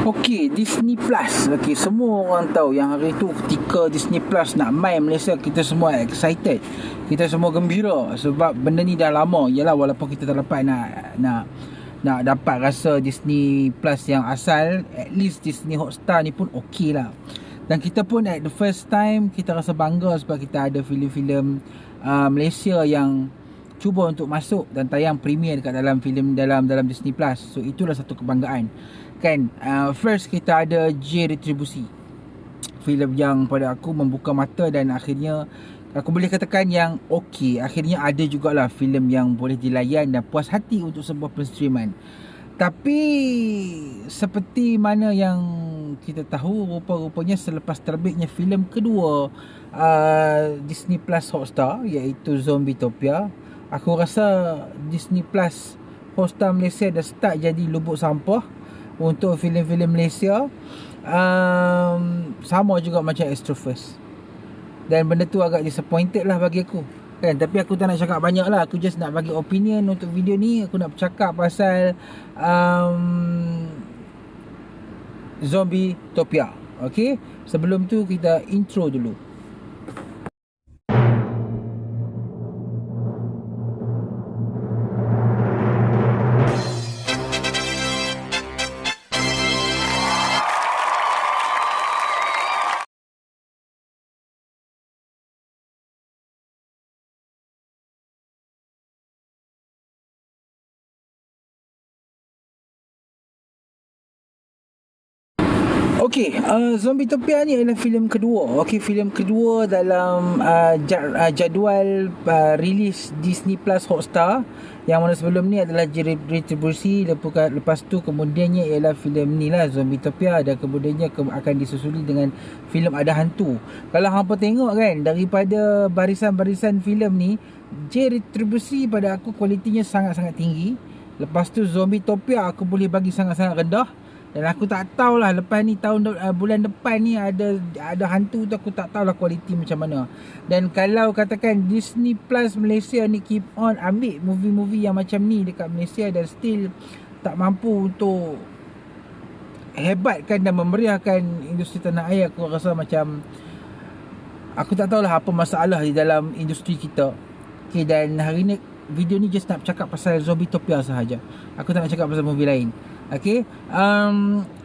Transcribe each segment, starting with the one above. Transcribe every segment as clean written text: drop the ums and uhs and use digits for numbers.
Okey, Disney Plus. Okey, semua orang tahu yang hari tu ketika Disney Plus nak main Malaysia, kita semua excited. Kita semua gembira sebab benda ni dah lama. Yalah, walaupun kita tak dapat nak dapat rasa Disney Plus yang asal, at least Disney Hotstar ni pun okey lah. Dan kita pun at the first time kita rasa bangga sebab kita ada filem-filem Malaysia yang cuba untuk masuk dan tayang premier dekat dalam filem dalam Disney Plus. So itulah satu kebanggaan. Kan, first kita ada J Retribusi, filem yang pada aku membuka mata dan akhirnya aku boleh katakan yang okey. Akhirnya ada jugalah filem yang boleh dilayan dan puas hati untuk sebuah penstreaman. Tapi seperti mana yang kita tahu, rupa-rupanya selepas terbitnya filem kedua Disney Plus Hotstar, iaitu Zombitopia, aku rasa Disney Plus Hotstar Malaysia dah start jadi lubuk sampah untuk filem-filem Malaysia. Sama juga macam Astro First. Dan benda tu agak disappointed lah bagi aku, kan. Tapi aku tak nak cakap banyak lah. Aku just nak bagi opinion untuk video ni. Aku nak bercakap pasal Zombitopia. Okay, sebelum tu kita intro dulu. Okey, Zombitopia ni adalah filem kedua. Okey, filem kedua dalam jadual rilis Disney Plus Hotstar. Yang mana sebelum ni adalah Retribusi, lepas tu kemudiannya ialah filem ni lah, Zombitopia, dan kemudiannya akan disusuli dengan filem Ada Hantu. Kalau hampa tengok kan, daripada barisan-barisan filem ni, J Retribusi pada aku kualitinya sangat-sangat tinggi. Lepas tu Zombitopia aku boleh bagi sangat-sangat rendah. Dan aku tak tahulah lepas ni bulan depan ni ada hantu tu, aku tak tahulah kualiti macam mana. Dan kalau katakan Disney Plus Malaysia ni keep on ambil movie-movie yang macam ni dekat Malaysia dan still tak mampu untuk hebatkan dan memeriahkan industri tanah air, aku rasa macam aku tak tahulah apa masalah di dalam industri kita. Okay, dan hari ni video ni just nak cakap pasal Zombitopia sahaja. Aku tak nak cakap pasal movie lain. Okay,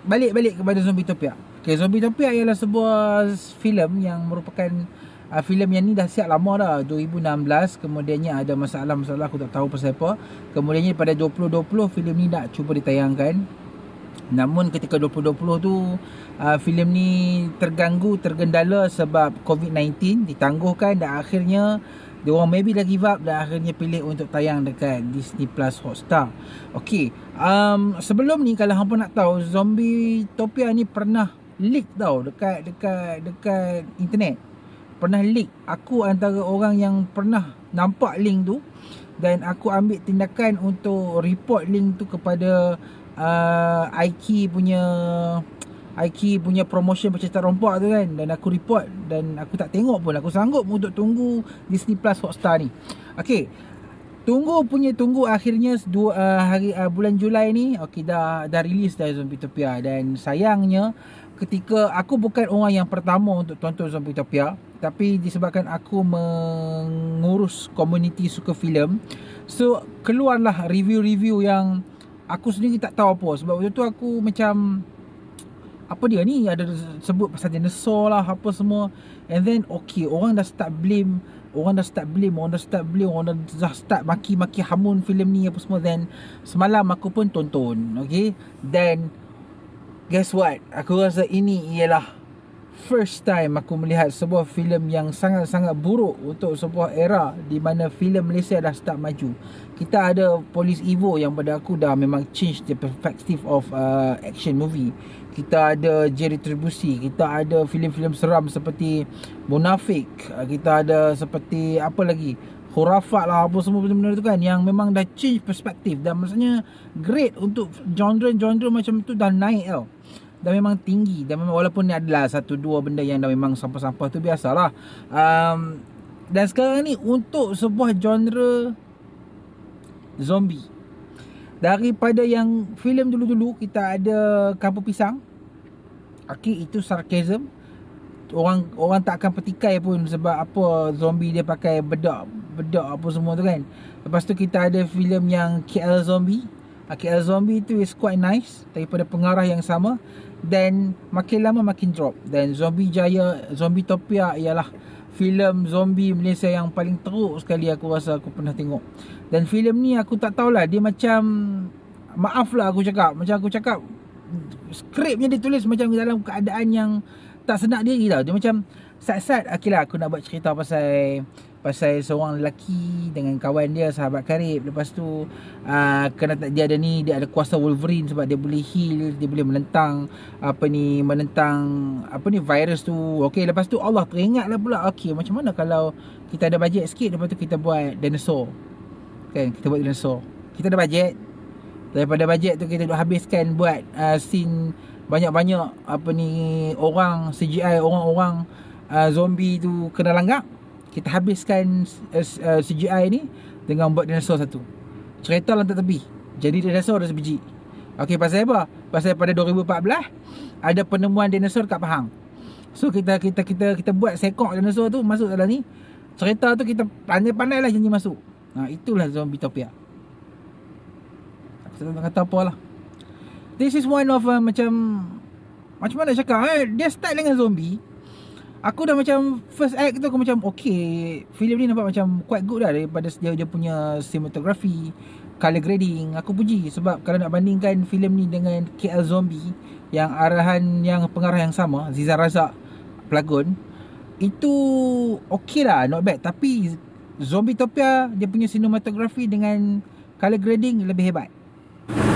balik kepada Zombitopia. Okay, Zombitopia ialah sebuah filem yang merupakan filem yang ni dah siap lama dah, 2016. Kemudiannya ada masalah-masalah, aku tak tahu pasal apa. Kemudiannya pada 2020 filem ni nak cuba ditayangkan. Namun ketika 2020 tu filem ni tergendala sebab COVID-19, ditangguhkan dan akhirnya dia orang maybe dah give up dan akhirnya pilih untuk tayang dekat Disney Plus Hotstar. Okey, sebelum ni kalau hampa nak tahu, Zombitopia ni pernah leak tau dekat internet. Pernah leak. Aku antara orang yang pernah nampak link tu dan aku ambil tindakan untuk report link tu kepada IK punya promotion bercerita rompak tu kan. Dan aku report dan aku tak tengok pun. Aku sanggup untuk tunggu Disney Plus Hotstar ni. Okay, tunggu akhirnya bulan Julai ni, okay, dah release dah Zombitopia. Dan sayangnya ketika aku bukan orang yang pertama untuk tonton Zombitopia, tapi disebabkan aku mengurus komuniti suka filem, so keluarlah review-review yang aku sendiri tak tahu apa. Sebab waktu tu aku macam, apa dia ni, ada sebut pasal dinosaur lah apa semua. And then okay, orang dah start blame, orang dah start maki-maki hamun filem ni apa semua. Then semalam aku pun tonton. Okay, dan guess what, aku rasa ini ialah first time aku melihat sebuah filem yang sangat-sangat buruk untuk sebuah era di mana filem Malaysia dah start maju. Kita ada Police Evo yang pada aku dah memang change the perspective of action movie. Kita ada J Retribusi, kita ada filem-filem seram seperti Munafik, kita ada seperti apa lagi, Khurafat lah, apa semua benda-benda tu kan, yang memang dah change perspektif. Dan maksudnya great untuk genre macam tu dah naik tau. Dah memang tinggi. Dan memang walaupun ni adalah satu dua benda yang dah memang sampah-sampah tu biasalah. Dan sekarang ni untuk sebuah genre zombie, Daripada yang filem dulu-dulu kita ada Kampung Pisang. Okey, itu sarcasm. Orang tak akan petikai pun sebab apa zombie dia pakai bedak apa semua tu kan. Lepas tu kita ada filem yang KL Zombie. KL Zombie tu is quite nice daripada pengarah yang sama, dan makin lama makin drop. Dan Zombie Jaya, Zombietopia ialah filem zombie Malaysia yang paling teruk sekali aku rasa aku pernah tengok. Dan filem ni aku tak tahulah, dia macam, maaf lah aku cakap, skripnya dia tulis macam dalam keadaan yang tak sedar diri tau. Dia macam sat-sat, okey lah aku nak buat cerita pasal seorang lelaki dengan kawan dia, sahabat karib. Lepas tu dia ada kuasa Wolverine sebab dia boleh heal, dia boleh menentang virus tu. Okey, lepas tu Allah teringatlah pula, okey macam mana kalau kita ada bajet sikit, lepas tu kita buat dinosaur. Kan, kita buat dinosaur. Kita ada bajet. Daripada bajet tu kita duk habiskan buat scene banyak-banyak orang CGI, orang zombie tu kena langgak. Kita habiskan CGI ni dengan buat dinosaur satu. Cerita lantak tepi. Jadi dinosaur dah sebiji. Okey, pasal apa? Pasal pada 2014 ada penemuan dinosaur kat Pahang. So kita buat sekok dinosaur tu masuk dalam ni. Cerita tu kita pandai-pandai lah janji masuk. Itulah Zombietopia. Aku tak nak kata apa lah. This is one of macam mana cakap, dia start dengan zombie. Aku dah macam first act tu aku macam okay, filem ni nampak macam quite good lah daripada dia punya cinematography, color grading. Aku puji sebab kalau nak bandingkan filem ni dengan KL Zombie yang pengarah yang sama, Zizan Razak pelakon, itu okay lah, not bad. Tapi Zombietopia dia punya cinematography dengan color grading lebih hebat.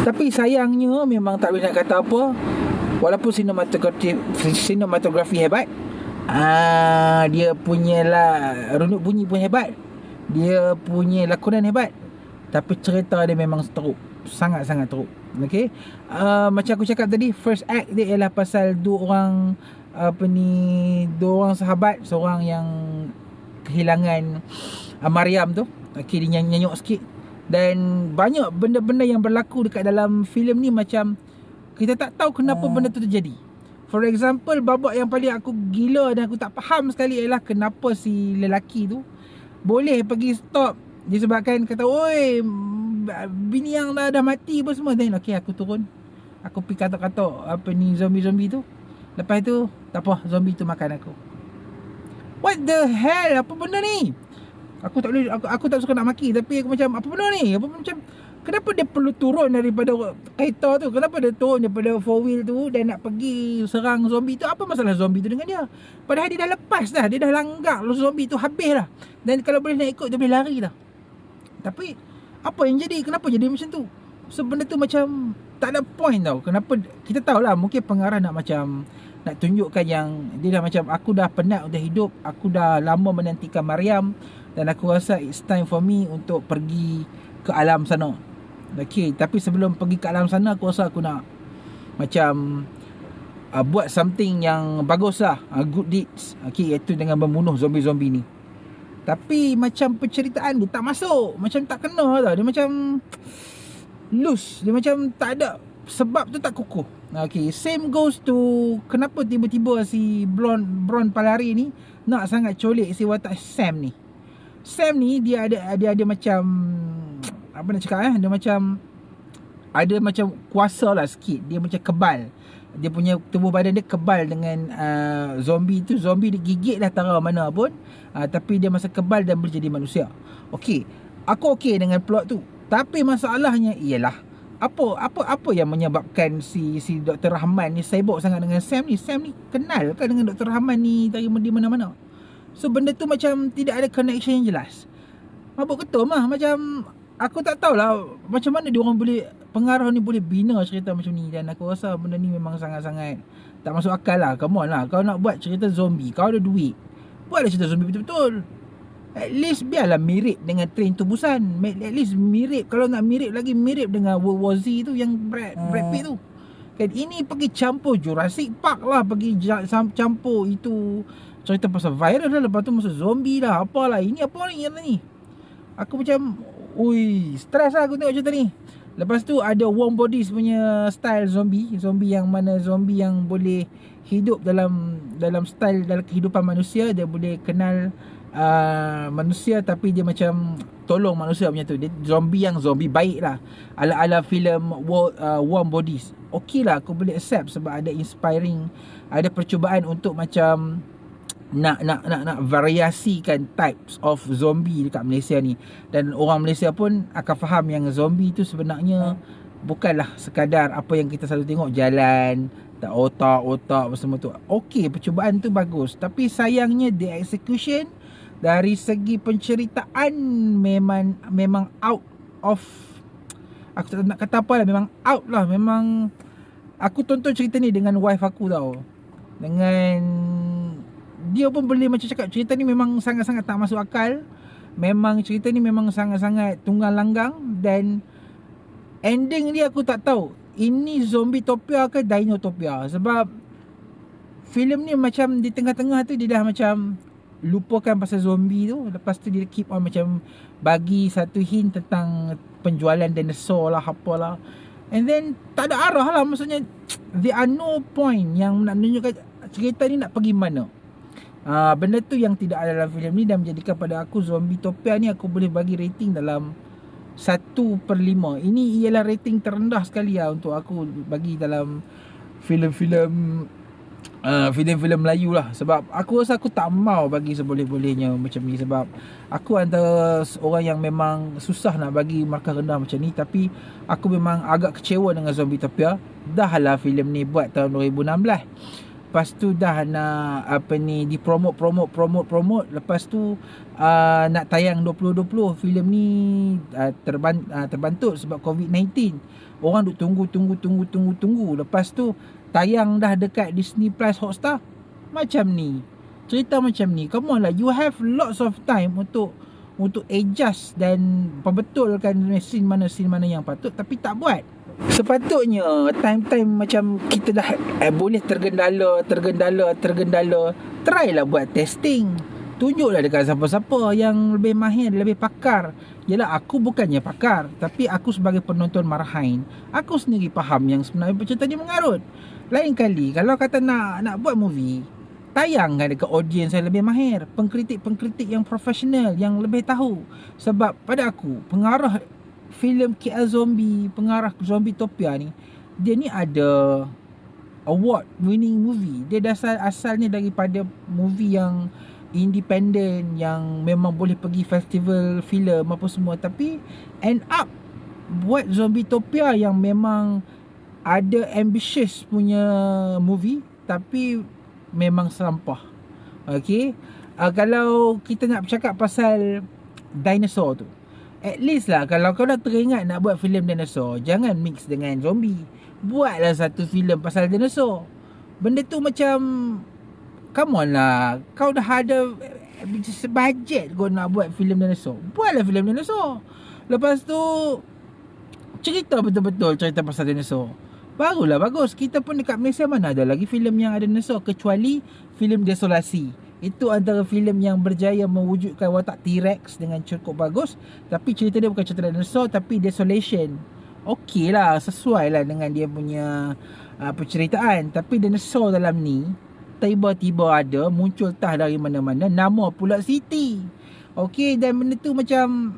Tapi sayangnya memang tak boleh nak kata apa, walaupun cinematography hebat, dia punya runut bunyi pun hebat, dia punya lakonan hebat, tapi cerita dia memang teruk, sangat-sangat teruk. Okay, macam aku cakap tadi, first act dia ialah pasal dua orang sahabat, seorang yang kehilangan Mariam tu. Okay, dia nyanyuk sikit. Dan banyak benda-benda yang berlaku dekat dalam filem ni macam kita tak tahu kenapa benda tu terjadi. For example, babak yang paling aku gila dan aku tak faham sekali ialah kenapa si lelaki tu boleh pergi stop disebabkan kata, oi, bini yang dah mati apa semua. Dan okay, aku turun, aku pergi katok-katok zombie-zombie tu. Lepas tu tak apa, zombie tu makan aku. What the hell? Apa benda ni? Aku tak suka nak maki, tapi aku macam apa benda ni? Kenapa dia perlu turun daripada kereta tu? Kenapa dia turun daripada 4-wheel tu dan nak pergi serang zombie tu? Apa masalah zombie tu dengan dia? Padahal dia dah lepas dah, dia dah langgak zombie tu habis dah. Dan kalau boleh nak ikut, dia boleh lari dah. Tapi apa yang jadi? Kenapa jadi macam tu? So benda tu macam tak ada point tau. Kenapa? Kita tahulah mungkin pengarah nak tunjukkan yang dia dah macam, aku dah penat untuk hidup, aku dah lama menantikan Mariam, dan aku rasa it's time for me untuk pergi ke alam sana. Okay, tapi sebelum pergi ke alam sana, aku rasa aku nak macam buat something yang bagus lah, good deeds. Okay, iaitu dengan membunuh zombie-zombie ni. Tapi macam penceritaan dia tak masuk, macam tak kena tau. Dia macam loose, dia macam tak ada sebab tu, tak kukuh. Okay, same goes to kenapa tiba-tiba si Bron Palari ni nak sangat colik si watak Sam ni. Sam ni dia ada macam apa nak cakap, dia macam ada macam kuasa lah sikit. Dia macam kebal. Dia punya tubuh badan dia kebal dengan zombie tu. Zombie dia gigit dah tara mana pun, tapi dia masa kebal dan boleh jadi manusia. Okey, aku okey dengan plot tu. Tapi masalahnya ialah apa yang menyebabkan si Dr. Rahman ni sibuk sangat dengan Sam ni. Sam ni kenal kan dengan Dr. Rahman ni dari mana-mana. So benda tu macam tidak ada connection yang jelas. Mabuk ketum lah. Macam aku tak tahulah macam mana diorang boleh, pengarah ni boleh bina cerita macam ni. Dan aku rasa benda ni memang sangat-sangat tak masuk akal lah. Come on lah, kau nak buat cerita zombie, kau ada duit, buatlah cerita zombie betul-betul. At least biarlah mirip dengan Train to Busan. At least mirip, kalau nak mirip lagi, mirip dengan World War Z tu yang Brad Pitt tu. Kan ini pergi campur Jurassic Park lah, pergi campur itu cerita pasal virus lah, lepas tu masuk zombie lah, apalah. Ini apa ni yang ni? Aku macam stres lah aku tengok cerita ni. Lepas tu ada Warm Bodies punya style zombie yang mana zombie yang boleh hidup dalam style dalam kehidupan manusia. Dia boleh kenal manusia tapi dia macam tolong manusia punya tu. Dia zombie baik lah, ala filem Warm Bodies. Okey lah, aku boleh accept sebab ada inspiring, ada percubaan untuk macam nak variasikan types of zombie dekat Malaysia ni. Dan orang Malaysia pun akan faham yang zombie tu sebenarnya bukanlah sekadar apa yang kita selalu tengok, jalan tak otak apa semua tu. Okey, percubaan tu bagus, tapi sayangnya the execution dari segi penceritaan memang out of, aku tak nak kata apa lah, memang out lah. Memang aku tonton cerita ni dengan wife aku tau, dengan dia pun boleh macam cakap cerita ni memang sangat-sangat tak masuk akal. Memang cerita ni memang sangat-sangat tunggang langgang. Dan ending dia aku tak tahu ini Zombitopia ke Dinotopia. Sebab filem ni macam di tengah-tengah tu dia dah macam lupakan pasal zombie tu. Lepas tu dia keep on macam bagi satu hint tentang penjualan dinosaur lah, apalah. And then tak ada arah lah. Maksudnya there are no point yang nak menunjukkan cerita ni nak pergi mana. Benda tu yang tidak ada dalam filem ni, dan menjadikan pada aku Zombitopia ni aku boleh bagi rating dalam 1/5. Ini ialah rating terendah sekali lah untuk aku bagi dalam filem-filem Melayu lah. Sebab aku rasa aku tak mau bagi seboleh-bolehnya macam ni. Sebab aku antara orang yang memang susah nak bagi markah rendah macam ni. Tapi aku memang agak kecewa dengan Zombitopia. Dah lah filem ni buat tahun 2016. Lepas tu dah nak dipromote. Lepas tu nak tayang 2020. Filem ni terbantuk sebab COVID-19. Orang duk tunggu. Lepas tu tayang dah dekat Disney Plus Hotstar. Macam ni, cerita macam ni. Come on lah, you have lots of time untuk adjust dan perbetulkan scene mana yang patut, tapi tak buat. Sepatutnya time-time macam kita dah boleh tergendala, try lah buat testing. Tunjuklah dekat siapa-siapa yang lebih mahir, lebih pakar. Yalah, aku bukannya pakar, tapi aku sebagai penonton marahin, aku sendiri faham yang sebenarnya cerita ni mengarut. Lain kali kalau kata nak buat movie, tayangkan dekat audiens yang lebih mahir, pengkritik yang profesional, yang lebih tahu. Sebab pada aku, pengarah filem KL Zombie, pengarah Zombitopia ni, dia ni ada award winning movie. Dia asalnya daripada movie yang independent, yang memang boleh pergi festival filem apa semua, tapi end up buat Zombitopia yang memang ada ambitious punya movie, tapi memang sampah. Okay, kalau kita nak bercakap pasal dinosaur tu, at least lah kalau kau dah teringat nak buat filem dinosaur, jangan mix dengan zombie. Buatlah satu filem pasal dinosaur. Benda tu macam, come on lah, kau dah ada budget kau nak buat filem dinosaur, buatlah filem dinosaur. Lepas tu cerita betul-betul cerita pasal dinosaur, barulah bagus. Kita pun dekat Malaysia mana ada lagi filem yang ada dinosaur kecuali filem Desolasi. Itu antara filem yang berjaya mewujudkan watak T-Rex dengan cukup bagus. Tapi cerita dia bukan cerita dinosaur, tapi Desolation. Okey lah, sesuai lah dengan dia punya penceritaan. Tapi dinosaur dalam ni tiba-tiba ada, muncul tah dari mana-mana, nama pula Siti. Okey, dan benda tu macam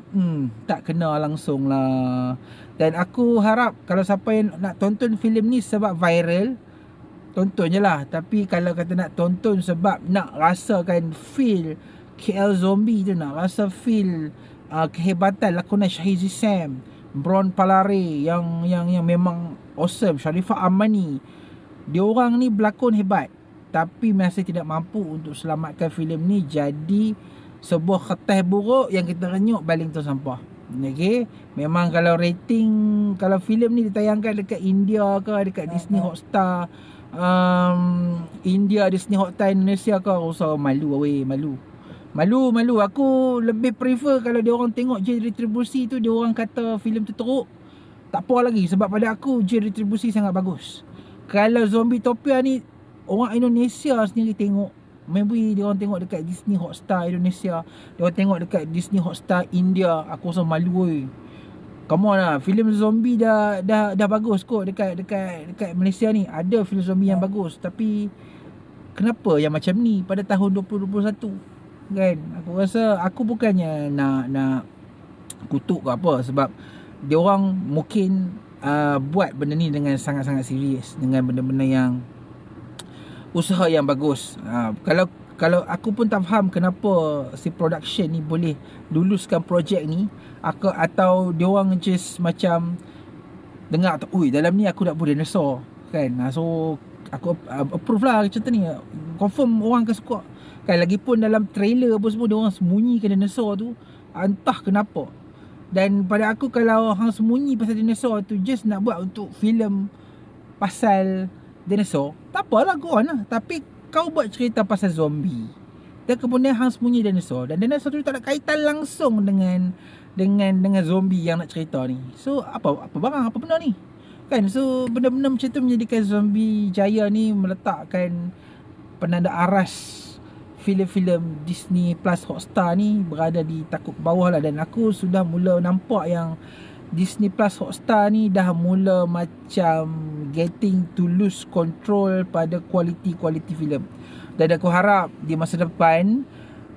tak kena langsung lah. Dan aku harap kalau siapa yang nak tonton filem ni sebab viral, tonton je lah. Tapi kalau kata nak tonton sebab nak rasakan feel KL Zombie tu, nak rasa feel kehebatan lakonan Shahizi Sam, Bron Palare yang memang awesome, Sharifah Amani, diorang ni berlakon hebat, tapi masih tidak mampu untuk selamatkan filem ni jadi sebuah kertas buruk yang kita renyuk baling tu sampah. Okay, memang kalau rating, kalau filem ni ditayangkan dekat India ke, dekat Disney Hotstar India, Disney Hotstar Indonesia ke, aku rasa malu. Aku lebih prefer kalau dia orang tengok je retribusi tu, dia orang kata filem tu teruk, tak apa lagi. Sebab pada aku je retribusi sangat bagus. Kalau Zombitopia ni orang Indonesia sendiri tengok, maybe dia orang tengok dekat Disney Hotstar Indonesia, dia orang tengok dekat Disney Hotstar India, aku rasa malu. Come on lah, filem zombie dah bagus kot dekat Malaysia ni. Ada filem zombie yang bagus, tapi kenapa yang macam ni pada tahun 2021? Kan? Aku rasa aku bukannya nak kutuk ke apa, sebab dia orang mungkin buat benda ni dengan sangat-sangat serius, dengan benda-benda yang usaha yang bagus. Kalau aku pun tak faham kenapa si production ni boleh luluskan projek ni, atau dia orang just macam dengar tu, ui dalam ni aku nak buat dinosaur kan. So aku approve lah cerita ni. Confirm orang akan suka kan. Lagipun dalam trailer apa semua dia orang sembunyikan dinosaur tu, entah kenapa. Dan pada aku, kalau hang sembunyi pasal dinosaur tu just nak buat untuk filem pasal dinosaur, tak apalah, go on lah. Tapi kau buat cerita pasal zombie dan kemudian hang sembunyi dinosaur, dan dinosaur tu tak ada kaitan langsung dengan zombie yang nak cerita ni. So apa benda ni kan? So benda-benda macam tu menjadikan Zombie Jaya ni meletakkan penanda aras filem-filem Disney Plus Hotstar ni berada di takuk bawah lah. Dan aku sudah mula nampak yang Disney Plus Hotstar ni dah mula macam getting to lose control pada kualiti filem. Dan aku harap di masa depan,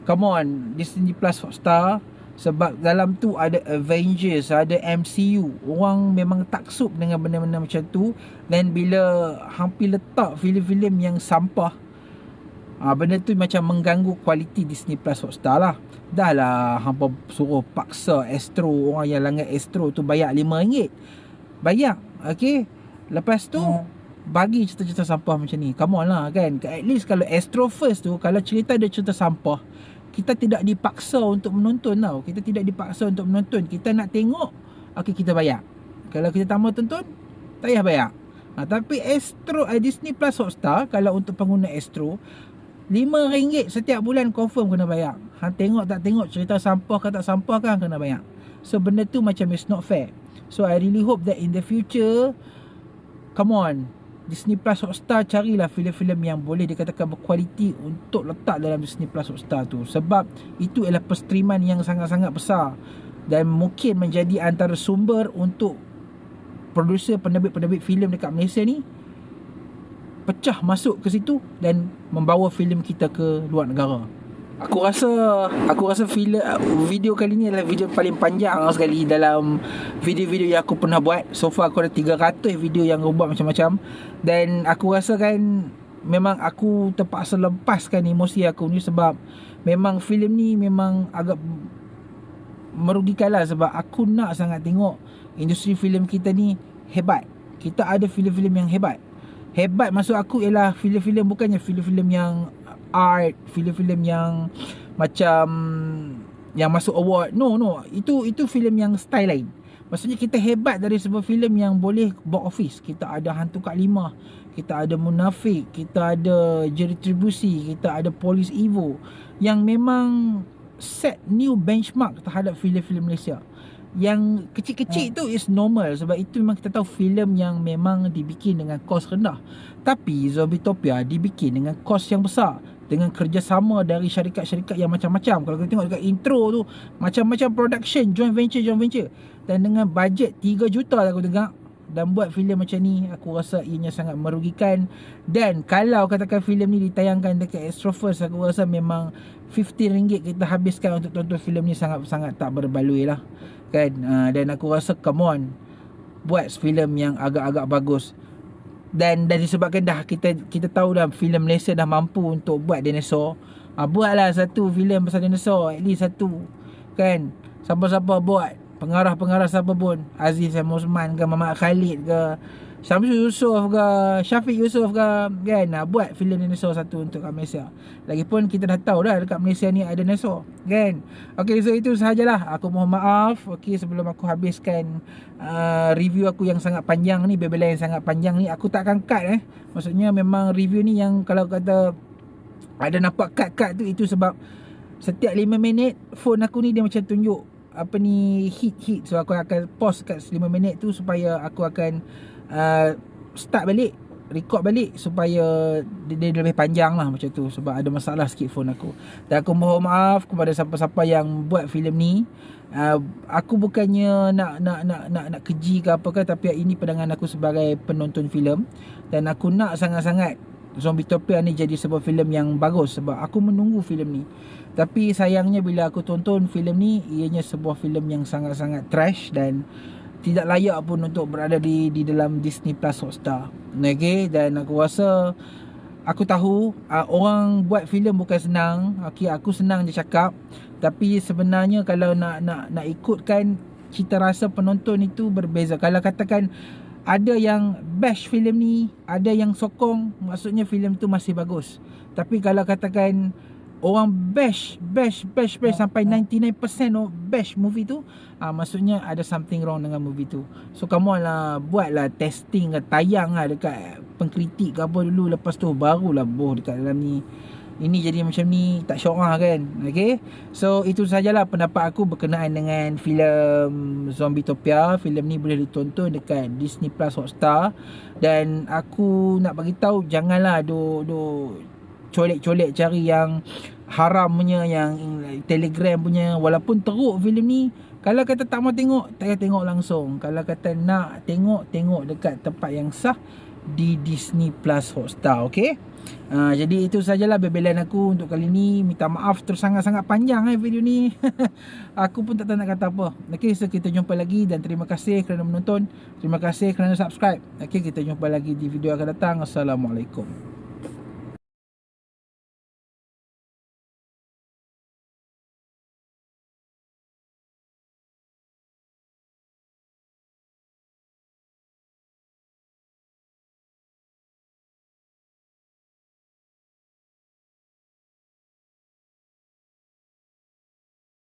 come on Disney Plus Hotstar, sebab dalam tu ada Avengers, ada MCU. Orang memang taksub dengan benda-benda macam tu. Dan bila hampir letak filem-filem yang sampah, benda tu macam mengganggu kualiti Disney Plus Hotstar lah. Dah lah hampa suruh paksa Astro, orang yang langgan Astro tu bayar RM5. Bayar, okay. Lepas tu bagi cerita-cerita sampah macam ni. Come on lah kan. At least kalau Astro First tu, kalau cerita dia cerita sampah, kita tidak dipaksa untuk menonton tau. Kita tidak dipaksa untuk menonton. Kita nak tengok, okay, kita bayar. Kalau kita tak mau tonton, tak payah bayar. Tapi Astro, Disney Plus Hotstar, kalau untuk pengguna Astro, RM5 setiap bulan confirm kena bayar. Hang tengok tak tengok, cerita sampah ke tak sampah kan kena bayar. So benda tu macam is not fair. So I really hope that in the future, come on, Disney Plus Hotstar carilah filem-filem yang boleh dikatakan berkualiti untuk letak dalam Disney Plus Hotstar tu. Sebab itu ialah perstreaman yang sangat-sangat besar dan mungkin menjadi antara sumber untuk produser penerbit filem dekat Malaysia ni pecah masuk ke situ dan membawa filem kita ke luar negara. Aku rasa video kali ni adalah video paling panjang sekali dalam video-video yang aku pernah buat. So far aku ada 300 video yang aku buat macam-macam. Dan aku rasa kan memang aku terpaksa lepaskan emosi aku ni, sebab memang filem ni memang agak merugikan lah. Sebab aku nak sangat tengok industri filem kita ni hebat. Kita ada filem-filem yang hebat. Hebat maksud aku ialah filem-filem, bukannya filem-filem yang art, filem-filem yang macam yang masuk award. No, itu filem yang style lain. Maksudnya kita hebat dari sebuah filem yang boleh box office. Kita ada Hantu Kak Limah, kita ada Munafik, kita ada Retribusi, kita ada Police Evo, yang memang set new benchmark terhadap filem-filem Malaysia. Yang kecil-kecil tu is normal, sebab itu memang kita tahu filem yang memang dibikin dengan kos rendah. Tapi Zombietopia dibikin dengan kos yang besar, dengan kerjasama dari syarikat-syarikat yang macam-macam. Kalau kita tengok dekat intro tu, macam-macam production, joint venture. Dan dengan bajet 3 juta lah aku dengar, dan buat filem macam ni, aku rasa ianya sangat merugikan. Dan kalau katakan filem ni ditayangkan dekat Astro First, aku rasa memang RM15 kita habiskan untuk tonton filem ni sangat-sangat tak berbaloi lah kan. Dan aku rasa come on, buat filem yang agak-agak bagus. Dan disebabkan dah kita tahu dah filem Malaysia dah mampu untuk buat dinosaur, buatlah satu filem pasal dinosaur, at least satu kan. Siapa-siapa buat, pengarah-pengarah siapa pun, Aziz Osman ke, Muhammad Khalid ke, Syamsul Yusof ke, Syafiq Yusof ke, kan, buat filem dinosaur satu untuk kat Malaysia. Lagipun kita dah tahu dah dekat Malaysia ni ada dinosaur kan. Okay, so itu sahajalah. Aku mohon maaf sebelum aku habiskan review aku yang sangat panjang ni, bebel yang sangat panjang ni. Aku takkan cut maksudnya memang review ni yang kalau kata ada nampak cut tu, itu sebab setiap 5 minit phone aku ni dia macam tunjuk apa ni, hit. So aku akan pause kat 5 minit tu supaya aku akan start balik record balik supaya dia lebih panjang lah macam tu, sebab ada masalah sikit phone aku. Dan aku mohon maaf kepada siapa-siapa yang buat filem ni. Aku bukannya nak keji ke apa ke, tapi ini pandangan aku sebagai penonton filem, dan aku nak sangat-sangat Zombietopia ni jadi sebuah filem yang bagus, sebab aku menunggu filem ni. Tapi sayangnya bila aku tonton filem ni, ianya sebuah filem yang sangat-sangat trash dan tidak layak pun untuk berada di dalam Disney Plus Hotstar. Okay, dan aku rasa, aku tahu orang buat filem bukan senang. Okay, aku senang je cakap, tapi sebenarnya kalau nak ikutkan cita rasa penonton itu berbeza. Kalau katakan ada yang bash filem ni, ada yang sokong, maksudnya filem tu masih bagus. Tapi kalau katakan orang bash sampai 99% bash movie tu, maksudnya ada something wrong dengan movie tu. So come on lah, buatlah testing ke, tayang lah dekat pengkritik ke apa dulu, lepas tu barulah boh dekat dalam ni. Ini jadi macam ni, tak syok lah kan. Okay, so itu sajalah pendapat aku berkenaan dengan filem Zombietopia. Filem ni boleh ditonton dekat Disney Plus Hotstar. Dan aku nak bagi tahu, janganlah colek-colek cari yang haram punya, yang Telegram punya. Walaupun teruk filem ni, kalau kata tak mau tengok, tak payah tengok langsung. Kalau kata nak tengok dekat tempat yang sah di Disney Plus Hotstar. Okay, jadi itu sajalah bebelan aku untuk kali ni. Minta maaf terus sangat-sangat panjang video ni. Aku pun tak tahu nak kata apa. Okay, so kita jumpa lagi, dan terima kasih kerana menonton. Terima kasih kerana subscribe. Okay, kita jumpa lagi di video akan datang. Assalamualaikum.